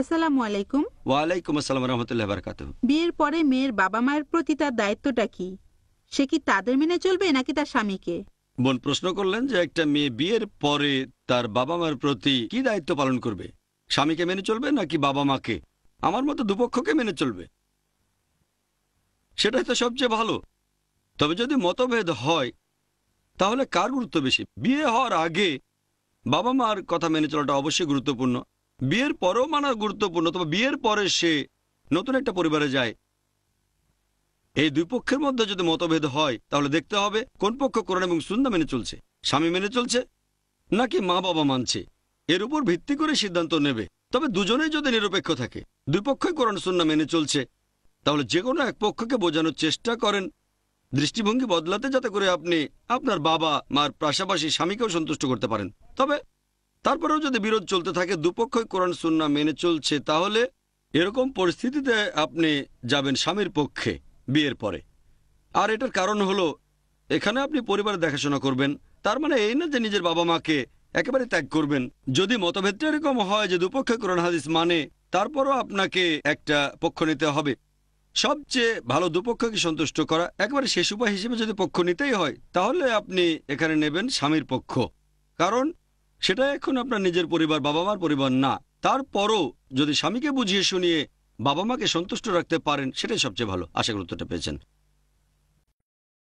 আসসালামু আলাইকুম। ওয়ালাইকুম আসসালাম রহমতুল্লাহ বারকাতুহু। বিয়ের পরে মেয়ের বাবা মায়ের প্রতি তার দায়িত্বটা কি? সে কি তাদের মেনে চলবে নাকি তার স্বামীকে? বোন প্রশ্ন করলেন যে একটা মেয়ে বিয়ের পরে তার বাবা মার প্রতি কি দায়িত্ব পালন করবে, স্বামীকে মেনে চলবে নাকি বাবা মাকে? আমার মতো দুপক্ষকে মেনে চলবে, সেটাই তো সবচেয়ে ভালো। তবে যদি মতভেদ হয় তাহলে কার গুরুত্ব বেশি? বিয়ে হওয়ার আগে বাবা মার কথা মেনে চলাটা অবশ্যই গুরুত্বপূর্ণ, বিয়ের পরেও মানা গুরুত্বপূর্ণ। তবে বিয়ের পরে সে নতুন একটা পরিবারে যায়, এই দুই পক্ষের মধ্যে যদি মতভেদ হয় তাহলে দেখতে হবে কোন পক্ষ কোরআন এবং সুন্নাহ মেনে চলছে, স্বামী মেনে চলছে নাকি মা বাবা মানছে। এর উপর ভিত্তি করে সিদ্ধান্ত নেবে। তবে দুজনেই যদি নিরপেক্ষ থাকে, দুই পক্ষই কোরআন সুন্নাহ মেনে চলছে, তাহলে যে কোনো এক পক্ষকে বোঝানোর চেষ্টা করেন, দৃষ্টিভঙ্গি বদলাতে, যাতে করে আপনি আপনার বাবা মার পাশাপাশি স্বামীকেও সন্তুষ্ট করতে পারেন। তবে তারপরেও যদি বিরোধ চলতে থাকে, দুপক্ষই কোরআন সুন্নাহ মেনে চলছে, তাহলে এরকম পরিস্থিতিতে আপনি যাবেন স্বামীর পক্ষে বিয়ের পরে। আর এটার কারণ হলো, এখানে আপনি পরিবারের দেখাশোনা করবেন, তার মানে এই না যে নিজের বাবা মাকে একেবারে ত্যাগ করবেন। যদি মতভেদটা এরকম হয় যে দুপক্ষে কোরআন হাদিস মানে, তারপরও আপনাকে একটা পক্ষ নিতে হবে। সবচেয়ে ভালো দুপক্ষকে সন্তুষ্ট করা, একেবারে শেষ উপায় হিসেবে যদি পক্ষ নিতেই হয়, তাহলে আপনি এখানে নেবেন স্বামীর পক্ষ। কারণ সেটা এখন আপনার নিজের পরিবার, বাবা মার পরিবার না। তারপরও যদি স্বামীকে বুঝিয়ে শুনিয়ে বাবা মাকে সন্তুষ্ট রাখতে পারেন, সেটাই সবচেয়ে ভালো। আশা করি উত্তরটা পেয়েছেন।